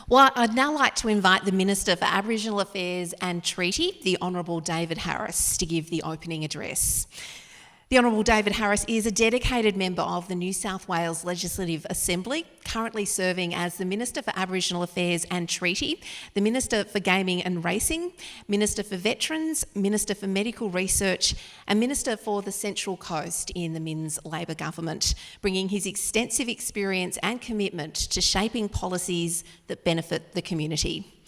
Well, I'd now like to invite the Minister for Aboriginal Affairs and Treaty, the Honourable David Harris, to give the opening address. The Honourable David Harris is a dedicated member of the New South Wales Legislative Assembly, currently serving as the Minister for Aboriginal Affairs and Treaty, the Minister for Gaming and Racing, Minister for Veterans, Minister for Medical Research and Minister for the Central Coast in the Minns Labor government, bringing his extensive experience and commitment to shaping policies that benefit the community.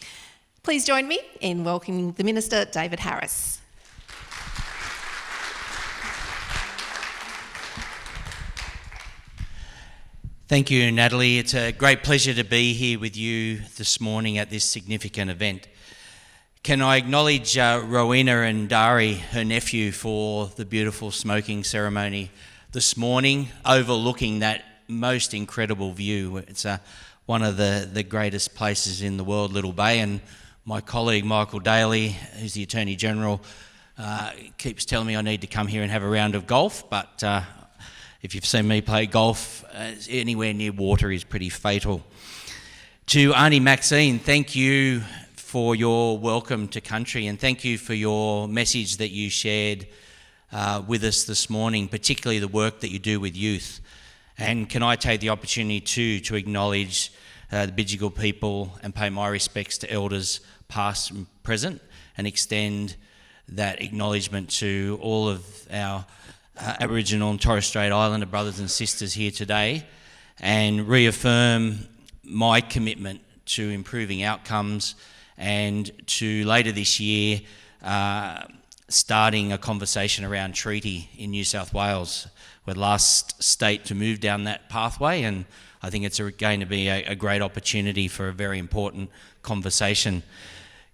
Please join me in welcoming the Minister, David Harris. Thank you, Natalie. It's a great pleasure to be here with you this morning at this significant event. Can I acknowledge Rowena and Dari, her nephew, for the beautiful smoking ceremony this morning, overlooking that most incredible view. It's one of the greatest places in the world, Little Bay, and my colleague Michael Daly, who's the Attorney General, keeps telling me I need to come here and have a round of golf, but if you've seen me play golf, anywhere near water is pretty fatal. To Auntie Maxine, thank you for your welcome to country, and thank you for your message that you shared with us this morning, particularly the work that you do with youth. And can I take the opportunity to acknowledge the Bidjigal people and pay my respects to elders past and present, and extend that acknowledgement to all of our Aboriginal and Torres Strait Islander brothers and sisters here today, and reaffirm my commitment to improving outcomes, and to later this year starting a conversation around treaty in New South Wales. We're the last state to move down that pathway, and I think it's going to be a great opportunity for a very important conversation.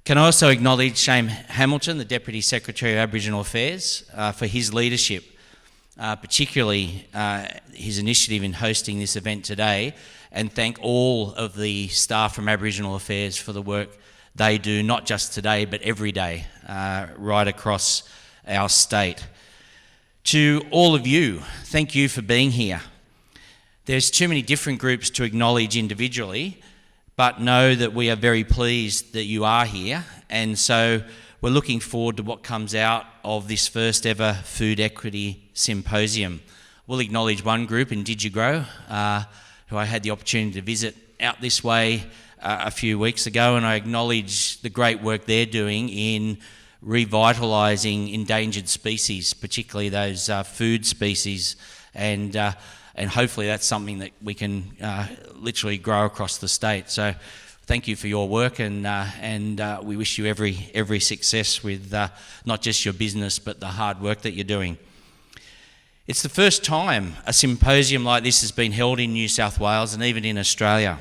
Can I also acknowledge Shane Hamilton, the Deputy Secretary of Aboriginal Affairs, for his leadership, particularly his initiative in hosting this event today, and thank all of the staff from Aboriginal Affairs for the work they do, not just today but every day, right across our state. To all of you, thank you for being here. There's too many different groups to acknowledge individually, but know that we are very pleased that you are here, and so we're looking forward to what comes out of this first ever Food Equity Symposium. We'll acknowledge one group in DigiGrow, who I had the opportunity to visit out this way a few weeks ago, and I acknowledge the great work they're doing in revitalising endangered species, particularly those food species, and hopefully that's something that we can literally grow across the state. So thank you for your work, and we wish you every success with not just your business but the hard work that you're doing. It's the first time a symposium like this has been held in New South Wales and even in Australia.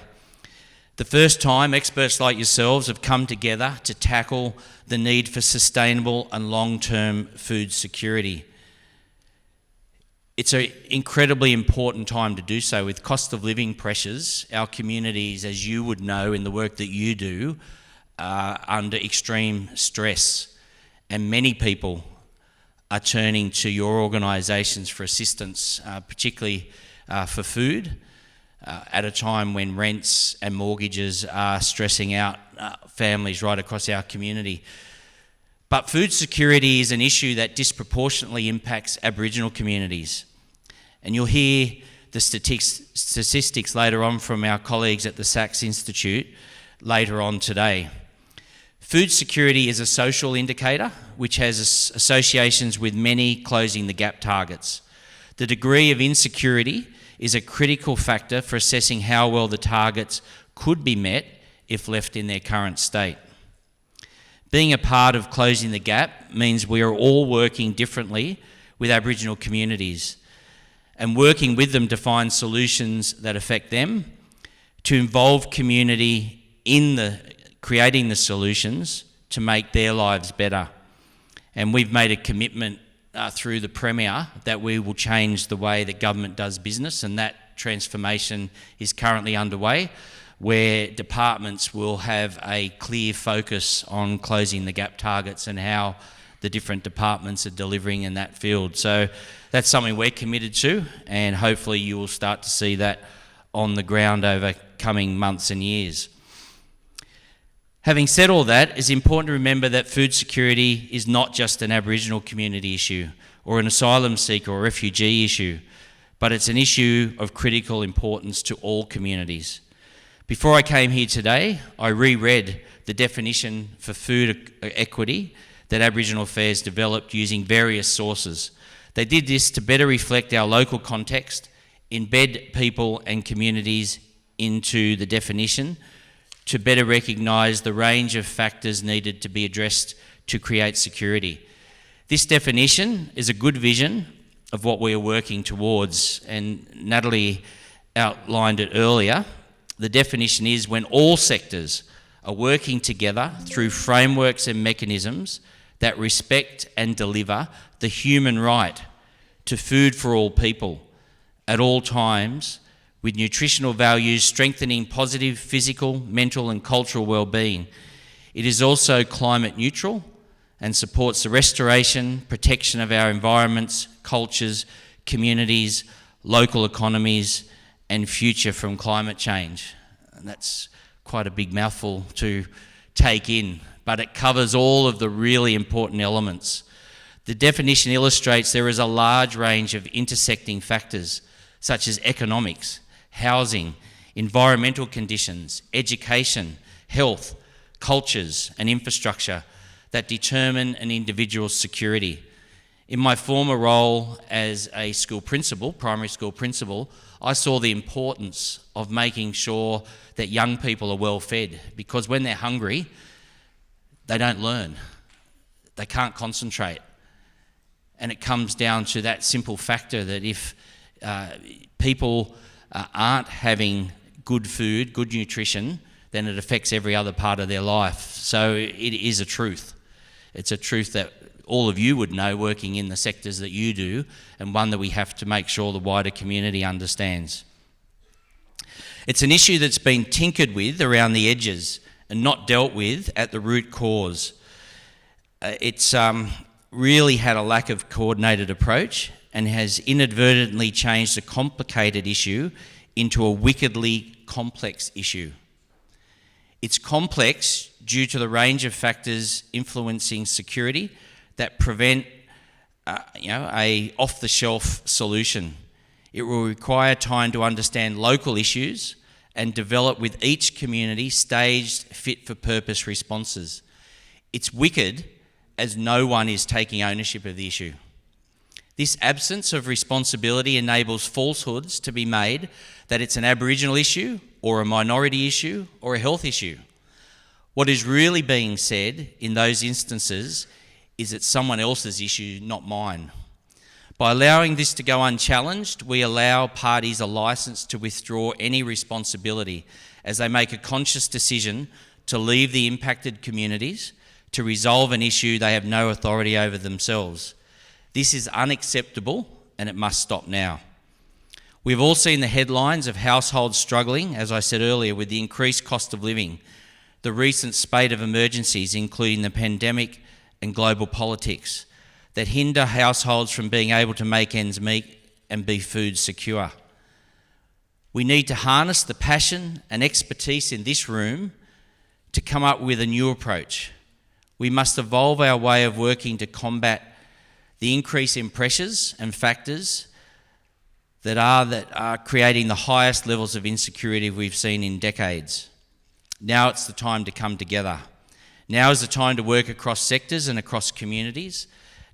The first time experts like yourselves have come together to tackle the need for sustainable and long-term food security. It's an incredibly important time to do so. With cost of living pressures, our communities, as you would know in the work that you do, are under extreme stress, and many people are turning to your organisations for assistance, particularly for food, at a time when rents and mortgages are stressing out families right across our community. But food security is an issue that disproportionately impacts Aboriginal communities. And you'll hear the statistics later on from our colleagues at the Sachs Institute later on today. Food security is a social indicator which has associations with many closing the gap targets. The degree of insecurity is a critical factor for assessing how well the targets could be met if left in their current state. Being a part of closing the gap means we are all working differently with Aboriginal communities, and working with them to find solutions that affect them, to involve community in creating the solutions to make their lives better. And we've made a commitment through the Premier that we will change the way that government does business, and that transformation is currently underway, where departments will have a clear focus on closing the gap targets and how the different departments are delivering in that field. So that's something we're committed to, and hopefully you will start to see that on the ground over coming months and years. Having said all that, it's important to remember that food security is not just an Aboriginal community issue or an asylum seeker or refugee issue, but it's an issue of critical importance to all communities. Before I came here today, I reread the definition for food equity that Aboriginal Affairs developed using various sources. They did this to better reflect our local context, embed people and communities into the definition, to better recognise the range of factors needed to be addressed to create security. This definition is a good vision of what we are working towards, and Natalie outlined it earlier. The definition is when all sectors are working together through frameworks and mechanisms that respect and deliver the human right to food for all people at all times, with nutritional values strengthening positive physical, mental and cultural well-being. It is also climate neutral and supports the restoration, protection of our environments, cultures, communities, local economies and future from climate change. And that's quite a big mouthful to take in, but it covers all of the really important elements. The definition illustrates there is a large range of intersecting factors such as economics, housing, environmental conditions, education, health, cultures and infrastructure that determine an individual's security. In my former role as a school principal, primary school principal, I saw the importance of making sure that young people are well fed, because when they're hungry, they don't learn. They can't concentrate. And it comes down to that simple factor that if people aren't having good food, good nutrition, then it affects every other part of their life. So it is a truth. It's a truth that all of you would know working in the sectors that you do, and one that we have to make sure the wider community understands. It's an issue that's been tinkered with around the edges and not dealt with at the root cause. It's really had a lack of coordinated approach and has inadvertently changed a complicated issue into a wickedly complex issue. It's complex due to the range of factors influencing security that prevent a off-the-shelf solution. It will require time to understand local issues and develop with each community staged, fit-for-purpose responses. It's wicked as no one is taking ownership of the issue. This absence of responsibility enables falsehoods to be made that it's an Aboriginal issue or a minority issue or a health issue. What is really being said in those instances is it's someone else's issue, not mine. By allowing this to go unchallenged, we allow parties a licence to withdraw any responsibility as they make a conscious decision to leave the impacted communities to resolve an issue they have no authority over themselves. This is unacceptable and it must stop now. We've all seen the headlines of households struggling, as I said earlier, with the increased cost of living, the recent spate of emergencies, including the pandemic and global politics, that hinder households from being able to make ends meet and be food secure. We need to harness the passion and expertise in this room to come up with a new approach. We must evolve our way of working to combat the increase in pressures and factors that are creating the highest levels of insecurity we've seen in decades. Now it's the time to come together. Now is the time to work across sectors and across communities.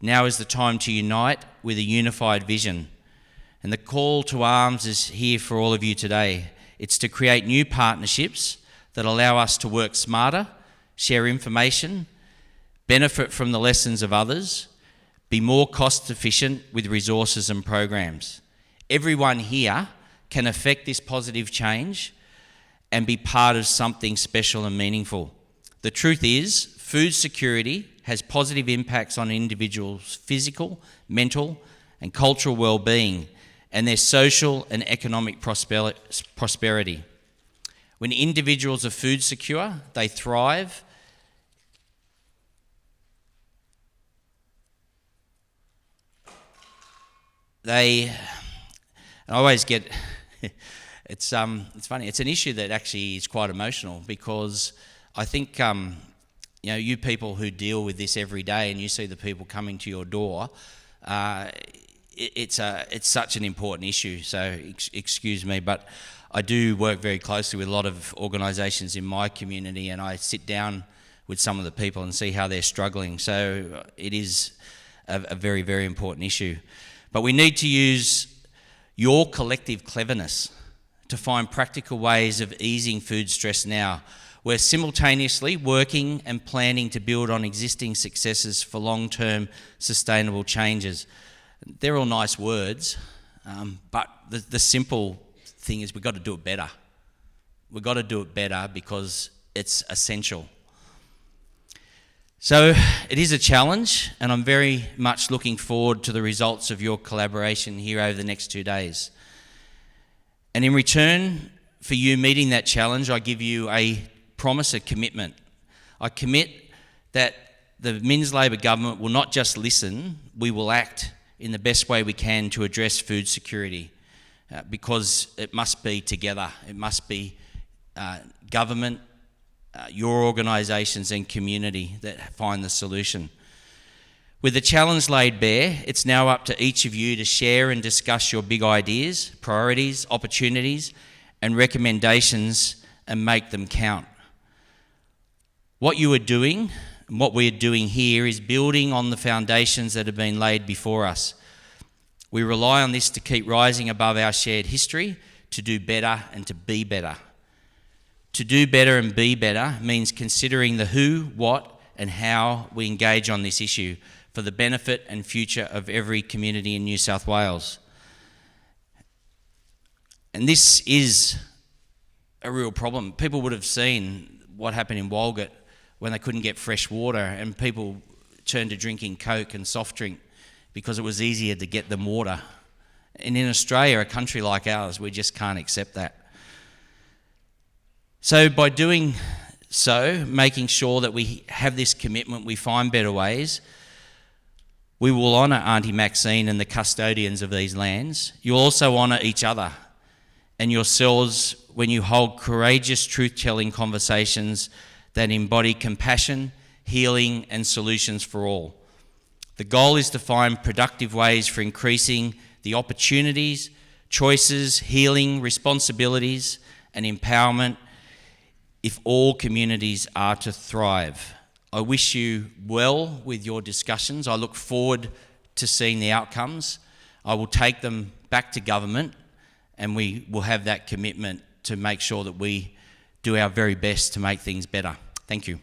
Now is the time to unite with a unified vision. And the call to arms is here for all of you today. It's to create new partnerships that allow us to work smarter, share information, benefit from the lessons of others, be more cost efficient with resources and programs. Everyone here can affect this positive change and be part of something special and meaningful. The truth is, food security has positive impacts on individuals' physical, mental and cultural well-being and their social and economic prosperity. When individuals are food secure, they thrive. I always get, it's funny, it's an issue that actually is quite emotional because I think you people who deal with this every day, and you see the people coming to your door, it's such an important issue. So excuse me, but I do work very closely with a lot of organisations in my community, and I sit down with some of the people and see how they're struggling. So it is a very, very important issue. But we need to use your collective cleverness to find practical ways of easing food stress now. We're simultaneously working and planning to build on existing successes for long-term sustainable changes. They're all nice words, but the simple thing is we've got to do it better. We've got to do it better because it's essential. So it is a challenge, and I'm very much looking forward to the results of your collaboration here over the next 2 days. And in return for you meeting that challenge, I give you a promise, a commitment. I commit that the Minns Labor government will not just listen, we will act in the best way we can to address food security, because it must be together. It must be government, your organisations and community that find the solution. With the challenge laid bare, it's now up to each of you to share and discuss your big ideas, priorities, opportunities and recommendations and make them count. What you are doing and what we are doing here is building on the foundations that have been laid before us. We rely on this to keep rising above our shared history, to do better and to be better. To do better and be better means considering the who, what and how we engage on this issue for the benefit and future of every community in New South Wales. And this is a real problem. People would have seen what happened in Walgett when they couldn't get fresh water and people turned to drinking Coke and soft drink because it was easier to get them water. And in Australia, a country like ours, we just can't accept that. So by doing so, making sure that we have this commitment, we find better ways, we will honour Auntie Maxine and the custodians of these lands. You'll also honour each other and yourselves when you hold courageous truth-telling conversations that embody compassion, healing and solutions for all. The goal is to find productive ways for increasing the opportunities, choices, healing, responsibilities and empowerment if all communities are to thrive. I wish you well with your discussions. I look forward to seeing the outcomes. I will take them back to government and we will have that commitment to make sure that we do our very best to make things better. Thank you.